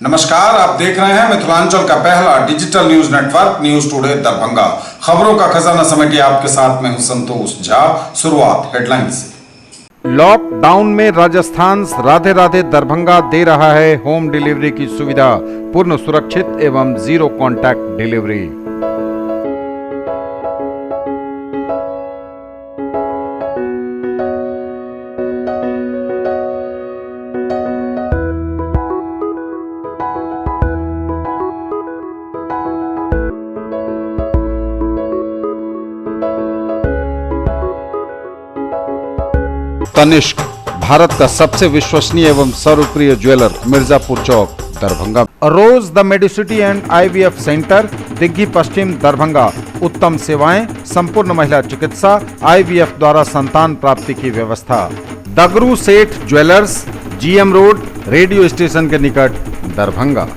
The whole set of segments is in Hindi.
नमस्कार, आप देख रहे हैं मिथिलांचल का पहला digital news network news today Darbhanga. खबरों का खजाना समेटे आपके साथ में हूं संतोष झा। शुरुआत हेडलाइन से। लॉकडाउन में राजस्थान राधे राधे दरभंगा दे रहा है होम डिलीवरी की सुविधा, पूर्ण सुरक्षित एवं zero contact delivery. Tanishq, Bharat का सबसे विश्वसनीय एवं सर्वप्रिय jeweller, Mirzapur Chowk, Darbhanga. Rose the Medicity and IVF centre, Digghi Paschim, Darbhanga. उत्तम सेवाएं, संपूर्ण महिला चिकित्सा, IVF द्वारा संतान प्राप्ति की व्यवस्था। Dagru Seth jewellers, GM road, radio station के निकट, Darbhanga.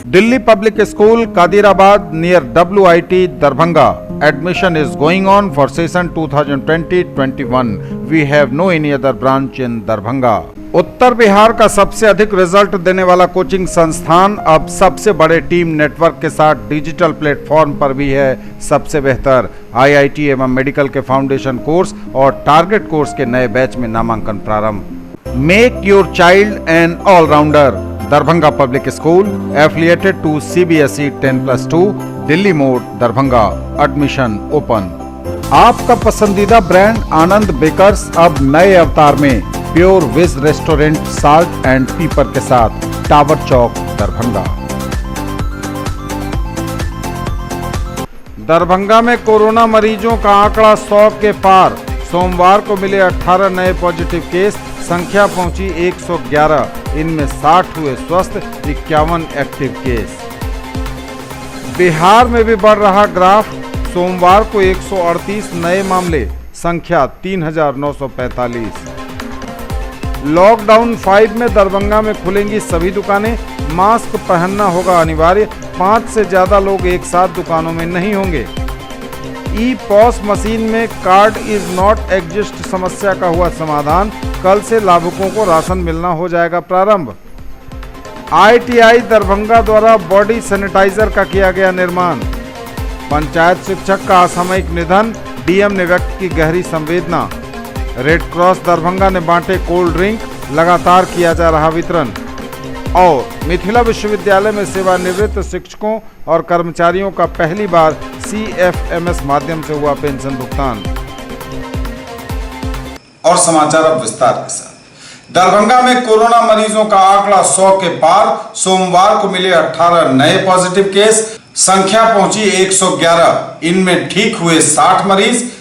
Delhi public school, Kadirabad, near WIT, Darbhanga. Admission is going on for session 2020-21. We have no any other branch in Darbhanga. उत्तर बिहार का सबसे अधिक रिजल्ट देने वाला कोचिंग संस्थान अब सबसे बड़े टीम नेटवर्क के साथ डिजिटल प्लेटफॉर्म पर भी है सबसे बेहतर। IIT एवं मेडिकल के फाउंडेशन कोर्स और टारगेट कोर्स के नए बैच में नामांकन प्रारंभ। Make your child an allrounder, Darbhanga public school, affiliated to CBSE 10+2, Delhi मोड़, दरभंगा। Admission open. आपका पसंदीदा ब्रांड आनंद बेकर्स अब नए अवतार में pure veg restaurant, salt and pepper के साथ, टावर चौक, दरभंगा। दरभंगा में कोरोना मरीजों का आंकड़ा 100 के पार। सोमवार को मिले 18 नए पॉजिटिव केस, संख्या पहुंची 111। इनमें 60 हुए स्वस्थ, 51 एक्टिव केस। बिहार में भी बढ़ रहा ग्राफ। सोमवार को 138 नए मामले, संख्या 3945। लॉकडाउन 5 में दरभंगा में खुलेंगी सभी दुकानें, मास्क पहनना होगा अनिवार्य। 5 से ज्यादा लोग एक साथ दुकानों में नहीं होंगे। ई-पॉस मशीन में कार्ड इज नॉट एग्जिस्ट समस्या का हुआ समाधान। कल से लाभुकों को राशन मिलना हो जाएगा प्रारंभ। ITI दरभंगा द्वारा बॉडी सैनिटाइजर का किया गया निर्माण। पंचायत शिक्षक का असामयिक निधन, DM ने व्यक्त की गहरी संवेदना। रेड क्रॉस दरभंगा ने बांटे कोल्ड ड्रिंक, लगातार किया जा रहा वितरण। और मिथिला विश्वविद्यालय में सेवानिवृत्त शिक्षकों और कर्मचारियों का पहली बार CFMS माध्यम से हुआ पेंशन भुगतान। और समाचार अब विस्तार के साथ। दरभंगा में कोरोना मरीजों का आंकड़ा 100 के पार। सोमवार को मिले 18 नए पॉजिटिव केस, संख्या पहुंची 111। इनमें ठीक हुए 60 मरीज,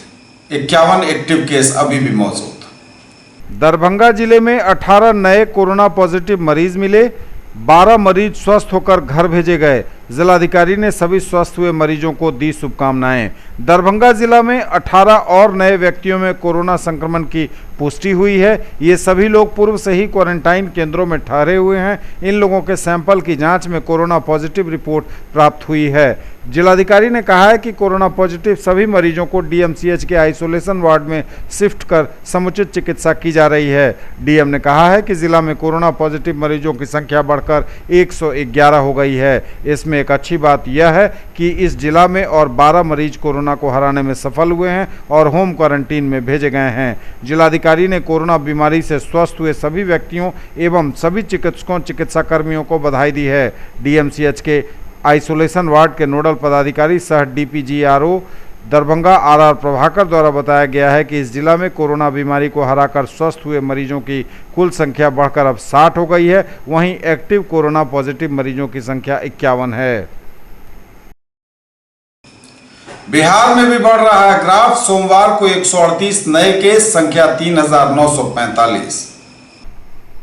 51 एक्टिव केस अभी भी मौजूद। दरभंगा जिले में 18 नए कोरोना पॉजिटिव मरीज मिले, 12 मरीज स्वस्थ होकर घर भेजे गए। जिलाधिकारी ने सभी स्वस्थ हुए मरीजों को दी शुभकामनाएं। दरभंगा जिला में 18 और नए व्यक्तियों में कोरोना संक्रमण की पुष्टि हुई है। ये सभी लोग पूर्व से ही क्वारंटाइन केंद्रों में ठहरे हुए हैं। इन लोगों के सैंपल की जांच में कोरोना पॉजिटिव रिपोर्ट प्राप्त हुई है। जिलाधिकारी ने कहा है कि कोरोना पॉजिटिव सभी मरीजों को DMCH के आइसोलेशन वार्ड में शिफ्ट कर समुचित चिकित्सा की जा रही है। DM ने कहा है कि जिला में कोरोना पॉजिटिव मरीजों की संख्या बढ़कर 111 हो गई है। इसमें एक अच्छी बात यह है कि इस जिला में और 12 मरीज कोरोना को हराने में सफल हुए हैं और होम क्वारंटीन में भेजे गए हैं। जिलाधिकारी ने कोरोना बीमारी से स्वस्थ हुए सभी व्यक्तियों एवं सभी चिकित्सकों, चिकित्सा कर्मियों को बधाई दी है। DMCH के आइसोलेशन वार्ड के नोडल पदाधिकारी सह DPGRO दरभंगा RR प्रभाकर द्वारा बताया गया है कि इस जिला में कोरोना बीमारी को हराकर स्वस्थ हुए मरीजों की कुल संख्या बढ़कर अब 60 हो गई है। वहीं एक्टिव कोरोना पॉजिटिव मरीजों की संख्या 51 है। बिहार में भी बढ़ रहा है ग्राफ। सोमवार को 138 नए केस, संख्या 3945।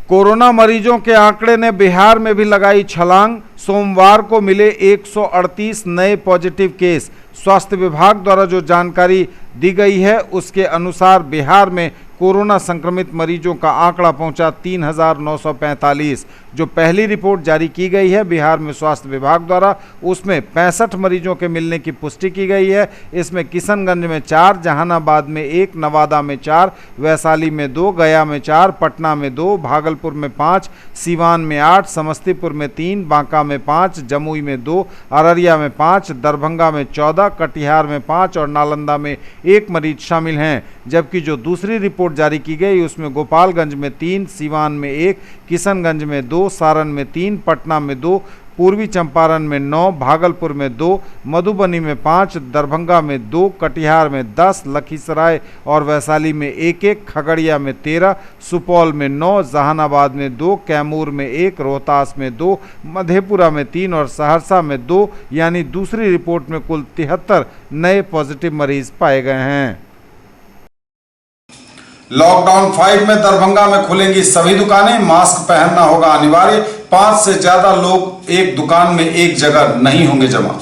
कोरोना मरीजों के आंकड़े ने बिहार में भी लगाई छलांग। सोमवार को मिले 138 नए पॉजिटिव केस। स्वास्थ्य विभाग द्वारा जो जानकारी दी गई है उसके अनुसार बिहार में कोरोना संक्रमित मरीजों का आंकड़ा पहुंचा 3,945। जो पहली रिपोर्ट जारी की गई है बिहार में स्वास्थ्य विभाग द्वारा, उसमें 65 मरीजों के मिलने की पुष्टि की गई है। इसमें किशनगंज में 4, जहानाबाद में 1, नवादा में 4, वैशाली में 2, गया में 4, पटना में 2, भागलपुर में 5, सीवान में 8, समस्तीपुर में 3, बांका में 5, जमुई में 2, अररिया में 5, दरभंगा में 14, कटिहार में 5 और नालंदा में 1 मरीज शामिल हैं। जबकि जो दूसरी रिपोर्ट जारी की गई उसमें गोपालगंज में 3, सीवान में 1, किशनगंज में 2, सारण में 3, पटना में 2, पूर्वी चंपारण में 9, भागलपुर में 2, मधुबनी में 5, दरभंगा में 2, कटिहार में 10, लखीसराय और वैशाली में 1-1, खगड़िया में 13, सुपौल में 9, जहानाबाद में 2, कैमूर में 1, रोहतास में 2, मधेपुरा में 3 और सहरसा में 2, यानी दूसरी रिपोर्ट में कुल 73 नए पॉजिटिव मरीज पाए गए हैं। लॉकडाउन 5 में दरभंगा में खुलेंगी सभी दुकानें, मास्क पहनना होगा अनिवार्य। 5 से ज्यादा लोग एक दुकान में एक जगह नहीं होंगे जमा।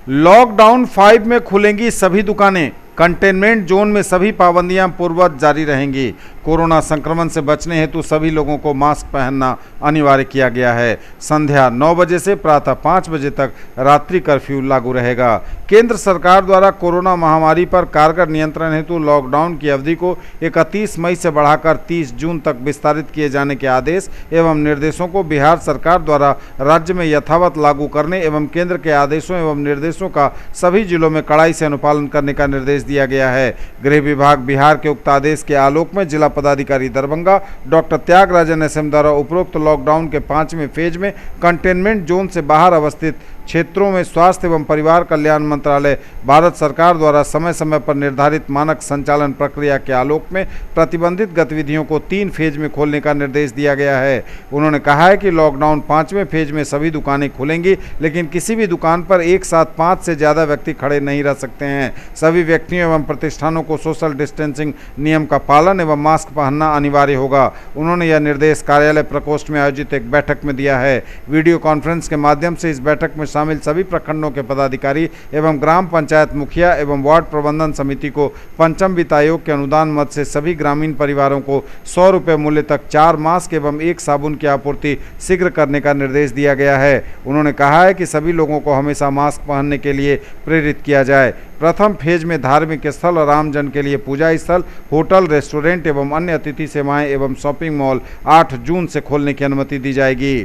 लॉकडाउन 5 में खुलेंगी सभी दुकानें, कंटेनमेंट जोन में सभी पाबंदियां पूर्ववत जारी रहेंगी। कोरोना संक्रमण से बचने हेतु सभी लोगों को मास्क पहनना अनिवार्य किया गया है। संध्या 9 बजे से प्रातः 5 बजे तक रात्रि कर्फ्यू लागू रहेगा। केंद्र सरकार द्वारा कोरोना महामारी पर कारगर नियंत्रण हेतु लॉकडाउन की अवधि को 31 मई से बढ़ाकर 30 जून तक विस्तारित किए जाने के आदेश एवं निर्देशों को बिहार सरकार द्वारा राज्य में यथावत लागू करने एवं केंद्र के आदेशों एवं निर्देशों का सभी जिलों में कड़ाई से अनुपालन करने का निर्देश दिया गया है। गृह विभाग बिहार के उक्त आदेश के आलोक में जिला पदाधिकारी दरभंगा डॉक्टर त्यागराजन एसएम द्वारा उपरोक्त लॉकडाउन के 5वें फेज में कंटेनमेंट जोन से बाहर अवस्थित क्षेत्रों में स्वास्थ्य एवं परिवार कल्याण मंत्रालय भारत सरकार द्वारा समय समय पर निर्धारित मानक संचालन प्रक्रिया के आलोक में प्रतिबंधित गतिविधियों को 3 फेज में खोलने का निर्देश दिया गया है। उन्होंने कहा है कि लॉकडाउन 5वें फेज में सभी दुकानें खुलेंगी, लेकिन किसी भी दुकान पर एक साथ 5 से ज़्यादा व्यक्ति खड़े नहीं रह सकते हैं। सभी व्यक्तियों एवं प्रतिष्ठानों को सोशल डिस्टेंसिंग नियम का पालन एवं मास्क पहनना अनिवार्य होगा। उन्होंने यह निर्देश कार्यालय प्रकोष्ठ में आयोजित एक बैठक में दिया है। वीडियो कॉन्फ्रेंस के माध्यम से इस बैठक में शामिल सभी प्रखंडों के पदाधिकारी एवं ग्राम पंचायत मुखिया एवं वार्ड प्रबंधन समिति को पंचम वित्त आयोग के अनुदान मद से सभी ग्रामीण परिवारों को 100 रुपये मूल्य तक 4 मास्क एवं 1 साबुन की आपूर्ति शीघ्र करने का निर्देश दिया गया है। उन्होंने कहा है कि सभी लोगों को हमेशा मास्क पहनने के लिए प्रेरित किया जाए। प्रथम फेज में धार्मिक स्थल और आमजन के लिए पूजा स्थल, होटल, रेस्टोरेंट एवं अन्य अतिथि सेवाएं एवं शॉपिंग मॉल 8 जून से खोलने की अनुमति दी जाएगी।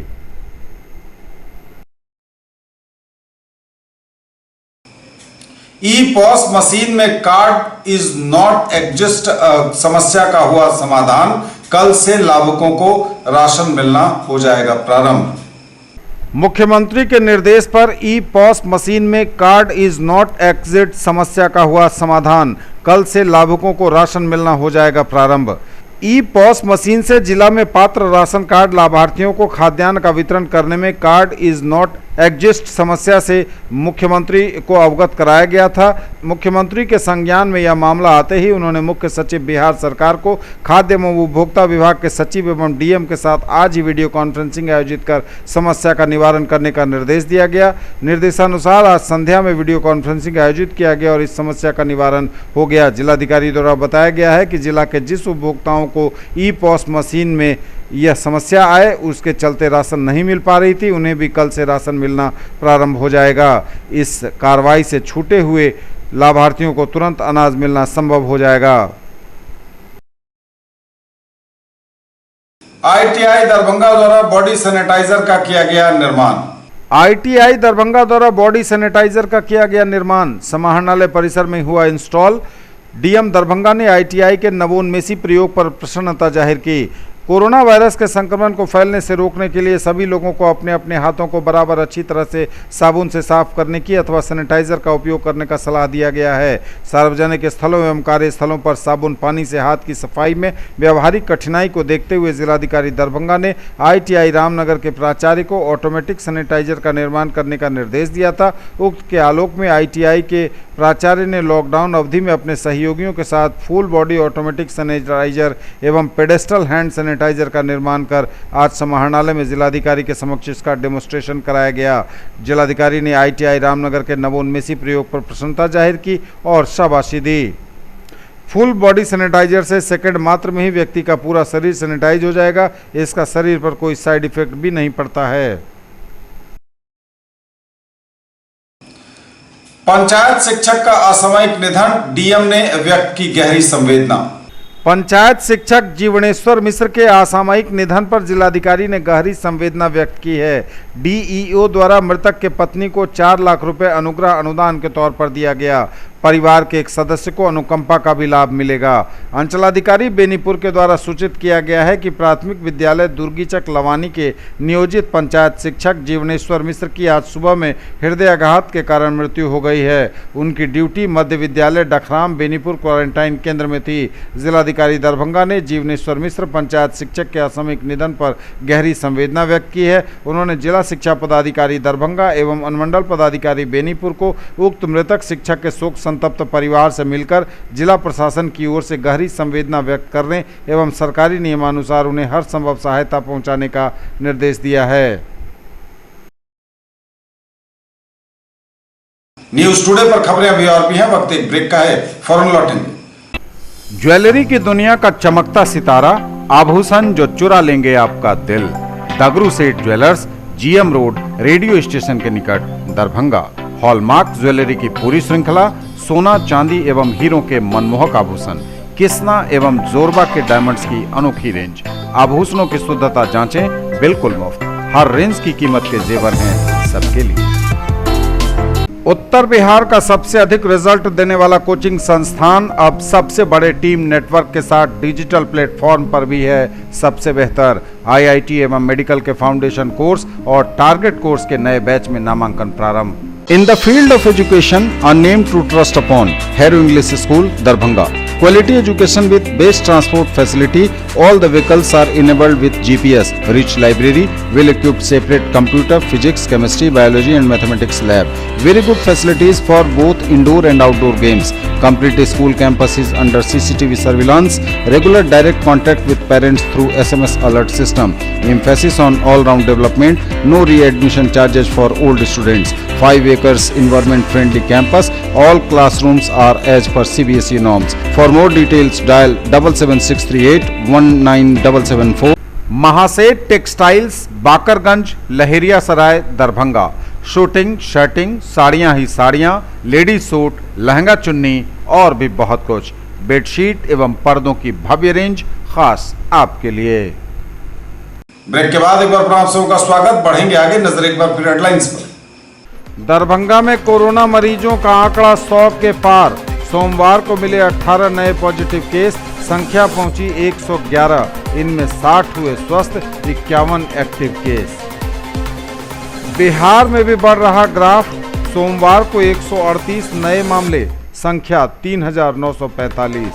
ई-पॉस मशीन में कार्ड इज नॉट एग्जिस्ट समस्या का हुआ समाधान। कल से लाभुकों को राशन मिलना हो जाएगा प्रारंभ। मुख्यमंत्री के निर्देश पर ई-पॉस मशीन में कार्ड इज नॉट एग्जिस्ट समस्या का हुआ समाधान। कल से लाभुकों को राशन मिलना हो जाएगा प्रारंभ। ई-पॉस मशीन से जिला में पात्र राशन कार्ड लाभार्थियों को खाद्यान्न का वितरण करने में कार्ड इज नॉट एग्जिस्ट समस्या से मुख्यमंत्री को अवगत कराया गया था। मुख्यमंत्री के संज्ञान में यह मामला आते ही उन्होंने मुख्य सचिव बिहार सरकार को खाद्य एवं उपभोक्ता विभाग के सचिव एवं डीएम के साथ आज ही वीडियो कॉन्फ्रेंसिंग आयोजित कर समस्या का निवारण करने का निर्देश दिया गया। निर्देशानुसार आज संध्या में वीडियो कॉन्फ्रेंसिंग आयोजित किया गया और इस समस्या का निवारण हो गया। जिलाधिकारी द्वारा बताया गया है कि जिला के जिस उपभोक्ताओं को ई-पॉस मशीन में यह समस्या आए उसके चलते राशन नहीं मिल पा रही थी, उन्हें भी कल से राशन मिलना प्रारंभ हो जाएगा। इस कार्रवाई से छूटे हुए लाभार्थियों को तुरंत अनाज मिलना संभव हो जाएगा। आईटीआई दरभंगा द्वारा बॉडी सैनिटाइजर का किया गया निर्माण। आईटीआई दरभंगा द्वारा बॉडी सैनिटाइजर का किया गया निर्माण समाहरणालय परिसर में हुआ इंस्टॉल। डीएम दरभंगा ने आईटीआई के नवोन्मेषी प्रयोग पर प्रसन्नता जाहिर की। कोरोना वायरस के संक्रमण को फैलने से रोकने के लिए सभी लोगों को अपने अपने हाथों को बराबर अच्छी तरह से साबुन से साफ करने की अथवा सैनिटाइजर का उपयोग करने का सलाह दिया गया है। सार्वजनिक स्थलों एवं कार्यस्थलों पर साबुन पानी से हाथ की सफाई में व्यावहारिक कठिनाई को देखते हुए जिलाधिकारी दरभंगा ने आईटीआई रामनगर के प्राचार्य को ऑटोमेटिक सैनिटाइजर का निर्माण करने का निर्देश दिया था। उक्त के आलोक में आईटीआई के प्राचार्य ने लॉकडाउन अवधि में अपने सहयोगियों के साथ फुल बॉडी ऑटोमेटिक सैनिटाइजर एवं पेडेस्टल हैंड सैनिटाइजर का निर्माण कर आज समाहरणालय में जिलाधिकारी के समक्ष इसका डेमोन्स्ट्रेशन कराया गया। जिलाधिकारी ने आईटीआई रामनगर के नवोन्मेषी प्रयोग पर प्रसन्नता जाहिर की और शाबाशी दी। फुल बॉडी सैनिटाइजर से सेकंड मात्र में ही व्यक्ति का पूरा शरीर सैनिटाइज हो जाएगा। इसका शरीर पर कोई साइड इफेक्ट भी नहीं पड़ता है। पंचायत शिक्षक का असामयिक निधन, डीएम ने व्यक्त की गहरी संवेदना। पंचायत शिक्षक जीवनेश्वर मिश्र के असामयिक निधन पर जिलाधिकारी ने गहरी संवेदना व्यक्त की है। डीईओ द्वारा मृतक के पत्नी को 4 लाख रुपए अनुग्रह अनुदान के तौर पर दिया गया। परिवार के एक सदस्य को अनुकंपा का भी लाभ मिलेगा। अंचलाधिकारी बेनीपुर के द्वारा सूचित किया गया है कि प्राथमिक विद्यालय दुर्गीचक लवानी के नियोजित पंचायत शिक्षक जीवनेश्वर मिश्र की आज सुबह में हृदयाघात के कारण मृत्यु हो गई है। उनकी ड्यूटी मध्य विद्यालय डखराम बेनीपुर क्वारंटाइन केंद्र में थी। जिलाधिकारी दरभंगा ने जीवनेश्वर मिश्र पंचायत शिक्षक के असामयिक निधन पर गहरी संवेदना व्यक्त की है। उन्होंने जिला शिक्षा पदाधिकारी दरभंगा एवं अनुमंडल पदाधिकारी बेनीपुर को उक्त मृतक शिक्षक के शोक संतप्त परिवार से मिलकर जिला प्रशासन की ओर से गहरी संवेदना व्यक्त करने एवं सरकारी नियमानुसार उन्हें हर संभव सहायता पहुंचाने का निर्देश दिया है। न्यूज टुडे पर खबरें अभी और भी हैं, वक्त एक ब्रेक का है, फौरन लौटेंगे। ज्वेलरी की दुनिया का चमकता सितारा, आभूषण जो चुरा लेंगे आपका दिल। दगरू Seth jewellers, GM road, radio station के निकट, दरभंगा। हॉलमार्क ज्वेलरी की पूरी श्रृंखला, सोना चांदी एवं हीरों के मनमोहक आभूषण, किस्ना एवं जोरबा के डायमंड्स की अनोखी रेंज। आभूषणों की शुद्धता जांचें, बिल्कुल मुफ्त। हर रेंज की कीमत के जेवर हैं सबके लिए। उत्तर बिहार का सबसे अधिक रिजल्ट देने वाला कोचिंग संस्थान अब सबसे बड़े टीम नेटवर्क के साथ डिजिटल प्लेटफॉर्म पर भी है सबसे बेहतर। आईआईटी एवं मेडिकल के फाउंडेशन कोर्स और टारगेट कोर्स के नए बैच में नामांकन प्रारंभ। In the field of education, a name to trust upon, Hero English School, Darbhanga. Quality education with best transport facility. All the vehicles are enabled with GPS. Rich library, well-equipped separate computer, physics, chemistry, biology and mathematics lab. Very good facilities for both indoor and outdoor games. Complete school campus is under CCTV surveillance. Regular direct contact with parents through SMS alert system. Emphasis on all-round development. No re-admission charges for old students. 5 acres environment-friendly campus. All classrooms are as per CBSE norms. For more details, dial 77638 19774. Mahaseth textiles, Bakarganj, Laheriya Sarai, Darbhanga. Shooting, shirting, साड़ियाँ ही साड़ियाँ, लेडीज सूट, लहंगा चुन्नी और भी बहुत कुछ। बेडशीट एवं पर्दों की भव्य रेंज खास आपके लिए। ब्रेक के बाद एक बार आप सबों का स्वागत। बढ़ेंगे आगे, नजर एक बार फिर हेडलाइंस पर। दरभंगा में कोरोना मरीजों का आंकड़ा 100 के पार। सोमवार को मिले 18 नए पॉजिटिव केस, संख्या पहुंची 111। इनमें 60 हुए स्वस्थ, 51 एक्टिव केस। बिहार में भी बढ़ रहा ग्राफ। सोमवार को 138 नए मामले, संख्या 3945।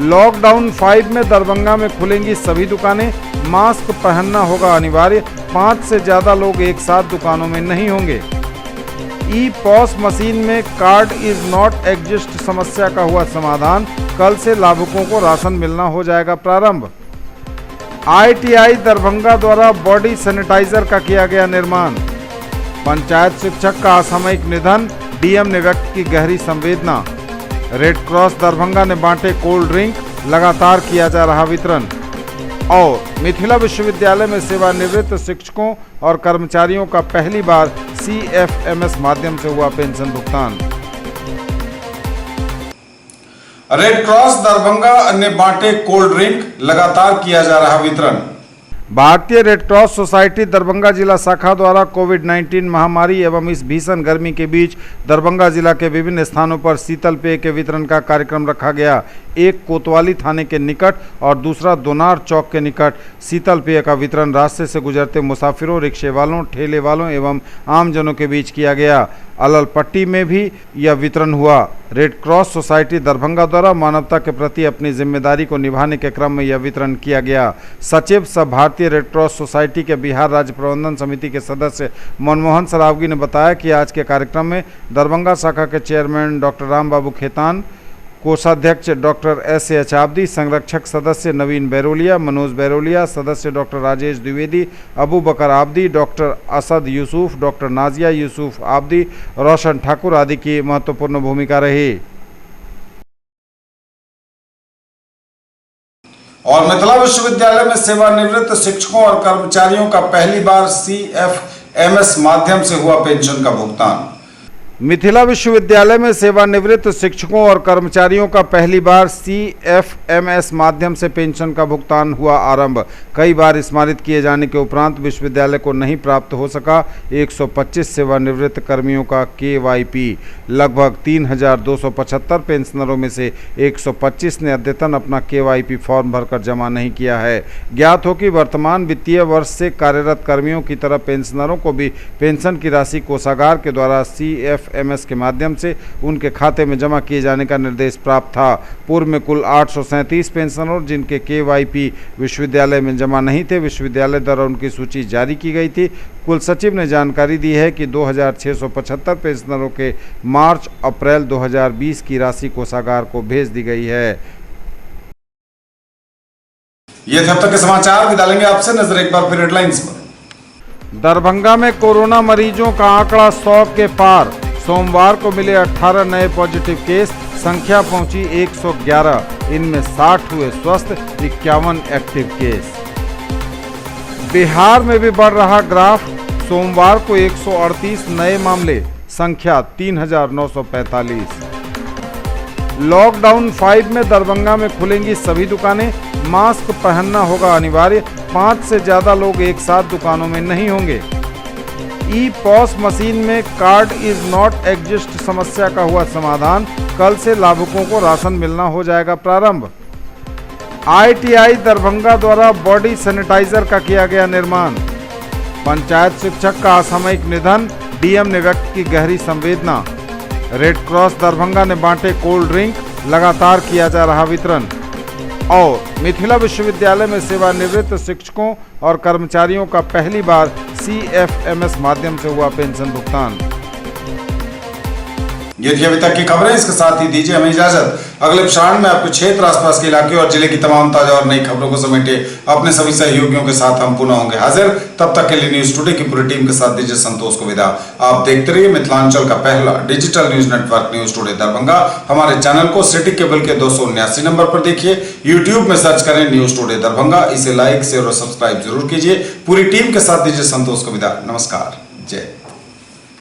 लॉकडाउन 5 में दरभंगा में खुलेंगी सभी दुकानें। मास्क पहनना होगा अनिवार्य। 5 से ज्यादा लोग एक साथ दुकानों में नहीं होंगे। ई पॉस मशीन में कार्ड इज नॉट एग्जिस्ट समस्या का हुआ समाधान। कल से लाभुकों को राशन मिलना हो जाएगा प्रारंभ। आईटीआई दरभंगा द्वारा बॉडी सैनिटाइजर का किया गया निर्माण। पंचायत शिक्षक का असामयिक निधन, डीएम ने व्यक्त की गहरी संवेदना। रेड क्रॉस दरभंगा ने बांटे कोल्ड ड्रिंक, लगातार किया जा रहा वितरण। और मिथिला विश्वविद्यालय में सेवानिवृत्त शिक्षकों और कर्मचारियों का पहली बार CFMS माध्यम से हुआ पेंशन भुगतान। रेड क्रॉस दरभंगा ने बांटे कोल्ड ड्रिंक, लगातार किया जा रहा वितरण। भारतीय रेड क्रॉस सोसाइटी दरभंगा जिला शाखा द्वारा कोविड-19 महामारी एवं इस भीषण गर्मी के बीच दरभंगा जिला के विभिन्न स्थानों पर शीतल पेय के वितरण का कार्यक्रम रखा गया। एक कोतवाली थाने के निकट और दूसरा दोनार चौक के निकट शीतल पेय का वितरण रास्ते से गुजरते मुसाफिरों, रिक्शे वालों, ठेले वालों एवं आमजनों के बीच किया गया। अलल पट्टी में भी यह वितरण हुआ। रेड क्रॉस सोसाइटी दरभंगा द्वारा मानवता के प्रति अपनी जिम्मेदारी को निभाने के क्रम में यह वितरण किया गया। सचिव सब भारतीय रेड क्रॉस सोसाइटी के बिहार राज्य प्रबंधन समिति के सदस्य मनमोहन सरावगी ने बताया कि आज के कार्यक्रम में दरभंगा शाखा के चेयरमैन डॉक्टर राम बाबू खेतान, कोषाध्यक्ष डॉक्टर S.A. अचाब्दी, संरक्षक सदस्य नवीन बैरोलिया, मनोज बैरोलिया, सदस्य doctor Rajesh Dwivedi, Abu Bakar Abdi, doctor Asad Yusuf, doctor Nazia Yusuf Abdi, Roshan Thakur आदि की महत्वपूर्ण भूमिका रही। और मिथिला विश्वविद्यालय में सेवानिवृत्त शिक्षकों और कर्मचारियों का पहली बार CFMS माध्यम से हुआ पेंशन का भुगतान। मिथिला विश्वविद्यालय में सेवानिवृत्त शिक्षकों और कर्मचारियों का पहली बार CFMS माध्यम से पेंशन का भुगतान हुआ आरंभ। कई बार स्मारित किए जाने के उपरांत विश्वविद्यालय को नहीं प्राप्त हो सका 125 सेवानिवृत्त कर्मियों का KYP। लगभग 3,275 पेंशनरों में से 125 ने अद्यतन अपना KYP फॉर्म भरकर जमा नहीं किया है। ज्ञात हो कि वर्तमान वित्तीय वर्ष से कार्यरत कर्मियों की तरह पेंशनरों को भी पेंशन की राशि कोषागार के द्वारा CFMS के माध्यम से उनके खाते में जमा किए जाने का निर्देश प्राप्त था। पूर्व में कुल 837 पेंशनर जिनके KYP विश्वविद्यालय में जमा नहीं थे, विश्वविद्यालय द्वारा उनकी सूची जारी की गई थी। कुल सचिव ने जानकारी दी है कि 2,675 पेंशनरों के मार्च अप्रैल 2020 की राशि कोषागार को भेज दी गई है। ये थे अब तक के समाचार। विदा लेंगे आपसे, नजर एक बार फिर हेडलाइंस पर। दरभंगा में कोरोना मरीजों का आंकड़ा 100 के पार। सोमवार को मिले 18 नए पॉजिटिव केस, संख्या पहुंची 111। इनमें 60 हुए स्वस्थ, 51 एक्टिव केस। बिहार में भी बढ़ रहा ग्राफ। सोमवार को 138 नए मामले, संख्या 3,945। लॉकडाउन 5 में दरभंगा में खुलेंगी सभी दुकानें, मास्क पहनना होगा अनिवार्य। 5 से ज्यादा लोग एक साथ दुकानों में नहीं होंगे। ई-पॉस मशीन में कार्ड इज नॉट एग्जिस्ट समस्या का हुआ समाधान। कल से लाभुकों को राशन मिलना हो जाएगा प्रारंभ। ITI दरभंगा द्वारा बॉडी सैनिटाइजर का किया गया निर्माण। पंचायत शिक्षक का असामयिक निधन, DM ने व्यक्त की गहरी संवेदना। रेड क्रॉस दरभंगा ने बांटे कोल्ड ड्रिंक, लगातार किया जा रहा वितरण। और मिथिला विश्वविद्यालय में सेवानिवृत्त शिक्षकों और कर्मचारियों का पहली बार CFMS माध्यम से हुआ पेंशन भुगतान। ये थी अभी तक की खबरें। इसके साथ ही दीजिए हमें इजाजत। अगले प्रसारण में आपके क्षेत्र, आसपास के इलाके और जिले की तमाम ताजा और नई खबरों को समेटे अपने सभी सहयोगियों के साथ हम पुनः होंगे हाजिर। तब तक के लिए न्यूज टुडे की पूरी टीम के साथ दीजिए संतोष को विदा। आप देखते रहिए मिथिलांचल का पहला digital news network news today Darbhanga. हमारे चैनल को सिटी केबल के 279 नंबर पर देखिए। यूट्यूब में सर्च करें न्यूज टुडे दरभंगा। इसे लाइक, शेयर और सब्सक्राइब जरूर कीजिए। पूरी टीम के साथ दीजिए संतोष को विदा। नमस्कार, जय।